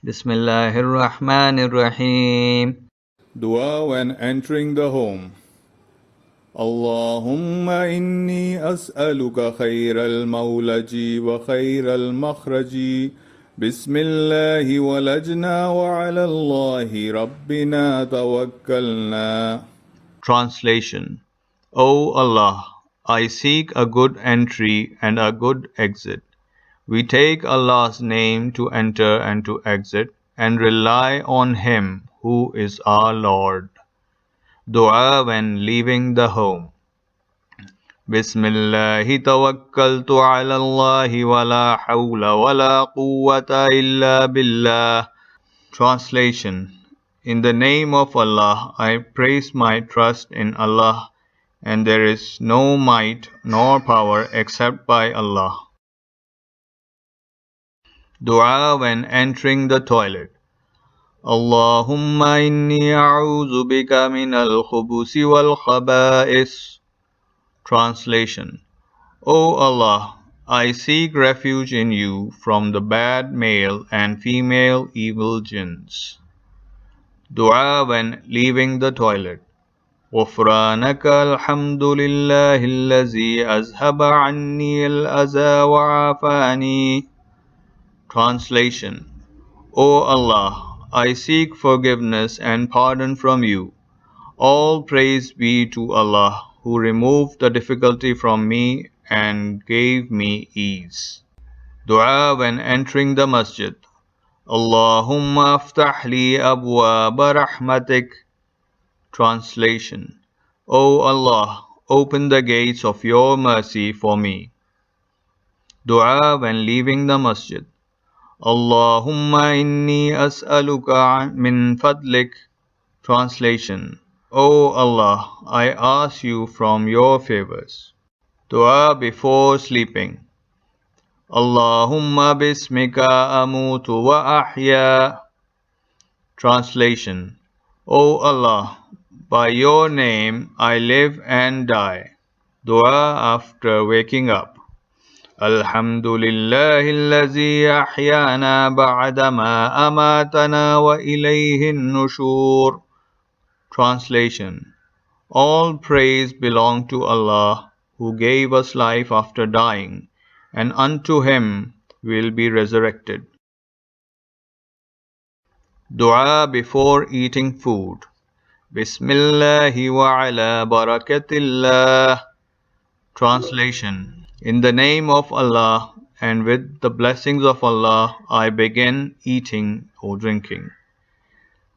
Bismillahirrahmanirrahim. Dua when entering the home. Allahumma inni as'aluka khayral mawlaji wa khayral makhraji. Bismillahi walajna wa ala Allahi rabbina tawakkalna. Translation. O Allah, I seek a good entry and a good exit. We take Allah's name to enter and to exit, and rely on Him who is our Lord. Dua when leaving the home. Bismillahi tawakkaltu ala Allahi wa la hawla wa la quwwata illa billah. Translation. In the name of Allah, I place my trust in Allah, and there is no might nor power except by Allah. Dua when entering the toilet. Allahumma inni a'udhu bika min al-khubusi wal khaba'is. Translation. O Allah, I seek refuge in you from the bad male and female evil jinns. Dua when leaving the toilet. غفرانك الحمد لله الذي أذهب عني الأذى وعافاني. Translation. O Allah, I seek forgiveness and pardon from you. All praise be to Allah, who removed the difficulty from me and gave me ease. Dua when entering the masjid. Allahumma aftah li abwaaba rahmatik. Translation. O Allah, open the gates of your mercy for me. Dua when leaving the masjid. Allahumma inni as'aluka min fadlik. Translation. O Allah, I ask you from your favors. Dua before sleeping. Allahumma bismika amutu wa ahya. Translation. O Allah, by your name I live and die. Dua after waking up. Alhamdulillahi allazi ahyana ba'dama amatana wa ilayhin nushur. Translation. All praise belong to Allah, who gave us life after dying, and unto Him will be resurrected. Dua before eating food. Bismillahi wa ala barakatillah. Translation. In the name of Allah and with the blessings of Allah, I begin eating or drinking.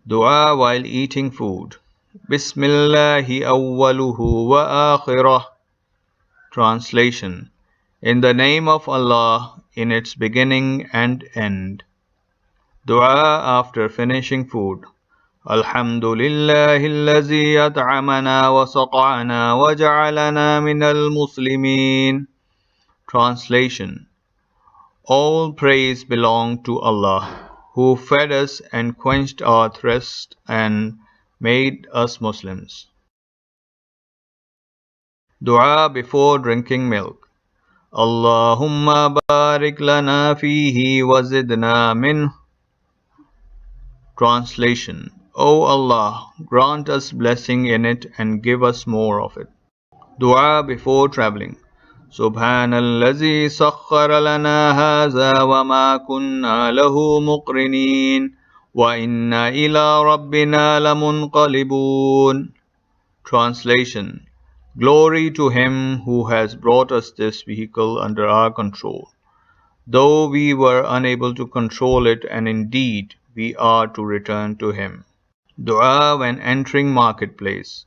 Dua while eating food. Bismillahi awwaluhu wa akhirah. Translation. In the name of Allah, in its beginning and end. Dua after finishing food. Alhamdulillahi allazi at'amana wa saqa'ana wa ja'alana minal muslimin. Translation. All praise belong to Allah, who fed us and quenched our thirst and made us Muslims. Dua before drinking milk. Allahumma barik lana fihi wa zidna minh. Translation. O Allah, grant us blessing in it and give us more of it. Dua before traveling. Subhanallazi sakhkhara lana hadha wa ma kunna lahu muqrinin wa inna ila rabbina lamunqalibun. Translation. Glory to Him who has brought us this vehicle under our control, though we were unable to control it, and indeed we are to return to Him. Dua when entering marketplace.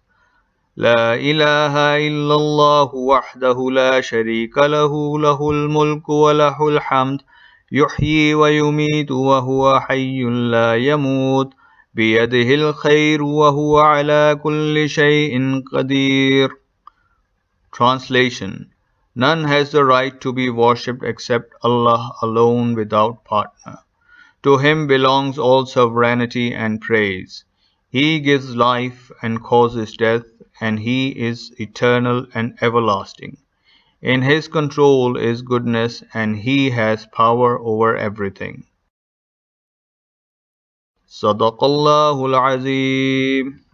لا إله إلا الله وحده لا شريك له له الملك وله الحمد يحيي ويميت وهو حي لا يموت بيده الخير وهو على كل شيء قدير. Translation. None has the right to be worshipped except Allah alone without partner. To Him belongs all sovereignty and praise. He gives life and causes death, and He is eternal and everlasting. In His control is goodness, and He has power over everything. صدق الله العظيم.